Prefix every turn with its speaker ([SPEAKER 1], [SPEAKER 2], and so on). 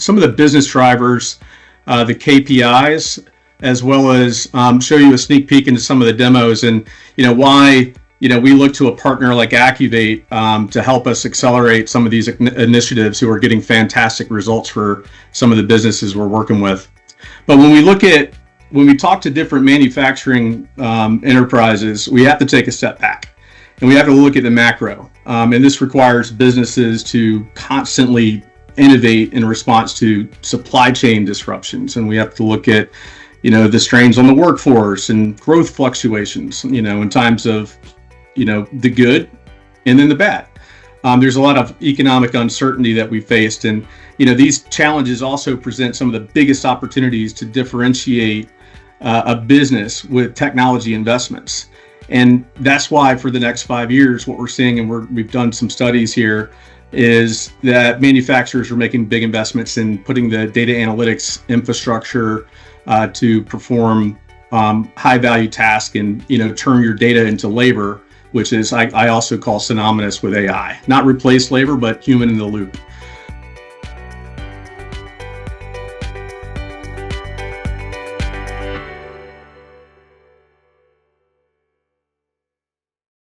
[SPEAKER 1] some of the business drivers, the KPIs, as well as show you a sneak peek into some of the demos and, why, we look to a partner like Acuvate to help us accelerate some of these initiatives who are getting fantastic results for some of the businesses we're working with. But when we talk to different manufacturing enterprises, we have to take a step back and we have to look at the macro. And this requires businesses to constantly innovate in response to supply chain disruptions. And we have to look at, the strains on the workforce and growth fluctuations, in times of, the good and then the bad. There's a lot of economic uncertainty that we faced. And, these challenges also present some of the biggest opportunities to differentiate a business with technology investments. And that's why for the next 5 years, what we're seeing, and we've done some studies here, is that manufacturers are making big investments in putting the data analytics infrastructure to perform high value tasks and, turn your data into labor, which is I also call synonymous with AI. Not replace labor, but human in the loop.